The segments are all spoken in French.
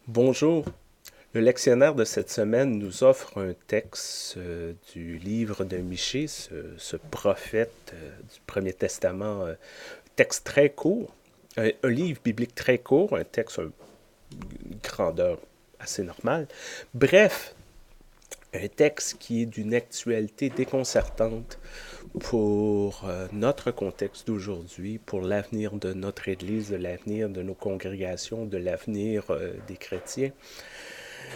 Bonjour. Le lectionnaire de cette semaine nous offre un texte du livre de Michée, ce prophète du Premier Testament, texte très court, un livre biblique très court, un texte une grandeur assez normale. Bref, un texte qui est d'une actualité déconcertante pour notre contexte d'aujourd'hui, pour l'avenir de notre Église, de l'avenir de nos congrégations, de l'avenir des chrétiens.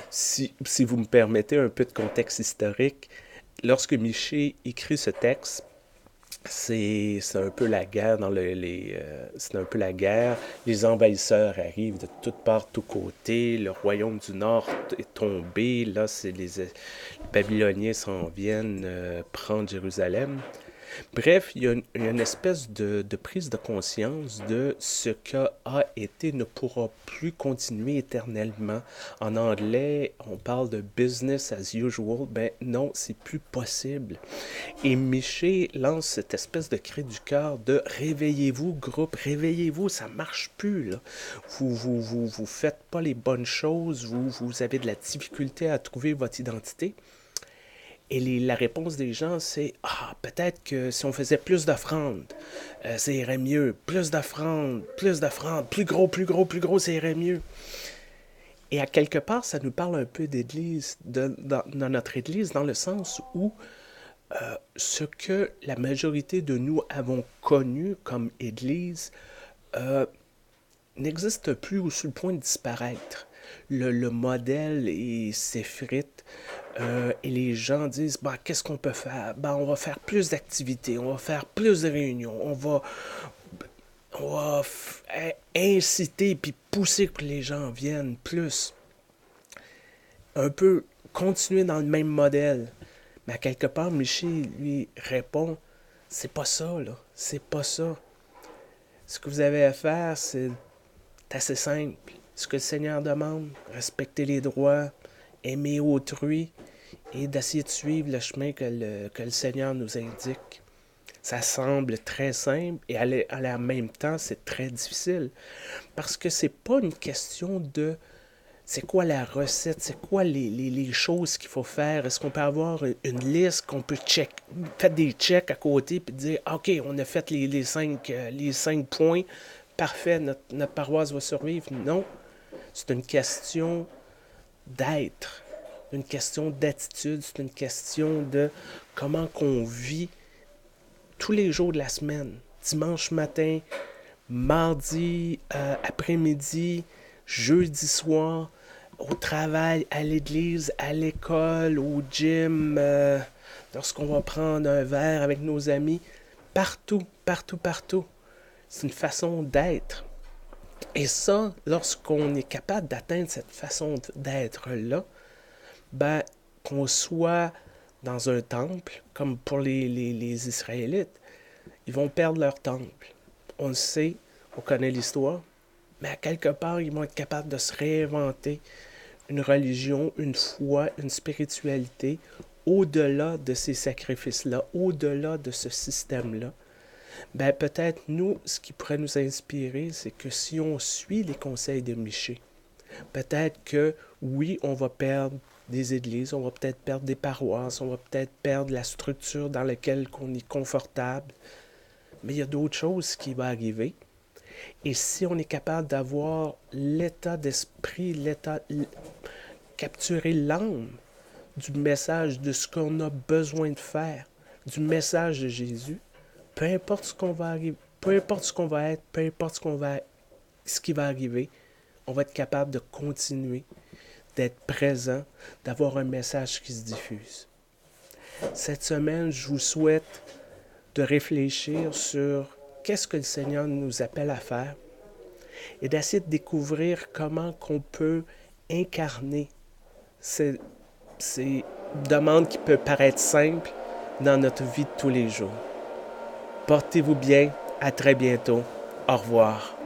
Si vous me permettez un peu de contexte historique, lorsque Michée écrit ce texte, c'est un peu la guerre c'est un peu la guerre. Les envahisseurs arrivent de toutes parts, de tous côtés. Le royaume du Nord est tombé. Là, les Babyloniens s'en viennent prendre Jérusalem. Bref, il y a une espèce de prise de conscience de ce qu'a été ne pourra plus continuer éternellement. En anglais, on parle de business as usual. Ben non, c'est plus possible. Et Miché lance cette espèce de cri du cœur de réveillez-vous, groupe, réveillez-vous, ça marche plus. Là. Vous faites pas les bonnes choses, vous avez de la difficulté à trouver votre identité. Et la réponse des gens, c'est ah, peut-être que si on faisait plus d'offrandes, ça irait mieux. Plus d'offrandes, plus gros, plus gros, plus gros, ça irait mieux. Et à quelque part, ça nous parle un peu d'église, dans notre église, dans le sens où ce que la majorité de nous avons connu comme église euh, n'existe plus ou sur le point de disparaître. Le modèle s'effrite et les gens disent bah, qu'est-ce qu'on peut faire? Bah, on va faire plus d'activités, on va faire plus de réunions, on va inciter puis pousser pour que les gens viennent plus. Un peu continuer dans le même modèle. Mais à quelque part, Michel lui répond c'est pas ça, là. C'est pas ça. Ce que vous avez à faire, c'est assez simple. Ce que le Seigneur demande, respecter les droits, aimer autrui et d'essayer de suivre le chemin que le Seigneur nous indique. Ça semble très simple et à la même temps, c'est très difficile. Parce que c'est pas une question de c'est quoi la recette, c'est quoi les choses qu'il faut faire. Est-ce qu'on peut avoir une liste qu'on peut faire des checks à côté puis dire OK, on a fait les cinq points, parfait, notre paroisse va survivre. Non, c'est une question d'être, une question d'attitude, c'est une question de comment qu'on vit tous les jours de la semaine. Dimanche matin, mardi après-midi, jeudi soir, au travail, à l'église, à l'école, au gym, lorsqu'on va prendre un verre avec nos amis, partout, partout, partout. C'est une façon d'être. Et ça, lorsqu'on est capable d'atteindre cette façon d'être-là, ben, qu'on soit dans un temple, comme pour les Israélites, ils vont perdre leur temple. On le sait, on connaît l'histoire, mais à quelque part, ils vont être capables de se réinventer une religion, une foi, une spiritualité au-delà de ces sacrifices-là, au-delà de ce système-là. Ben peut-être nous, ce qui pourrait nous inspirer, c'est que si on suit les conseils de Michée, peut-être que oui, on va perdre des églises, on va peut-être perdre des paroisses, on va peut-être perdre la structure dans laquelle on est confortable, mais il y a d'autres choses qui vont arriver. Et si on est capable d'avoir l'état d'esprit, capturer l'âme du message de ce qu'on a besoin de faire, du message de Jésus, peu importe ce qu'on va arriver, peu importe ce qu'on va être, peu importe ce qui va arriver, on va être capable de continuer, d'être présent, d'avoir un message qui se diffuse. Cette semaine, je vous souhaite de réfléchir sur qu'est-ce que le Seigneur nous appelle à faire et d'essayer de découvrir comment qu'on peut incarner ces demandes qui peuvent paraître simples dans notre vie de tous les jours. Portez-vous bien, à très bientôt. Au revoir.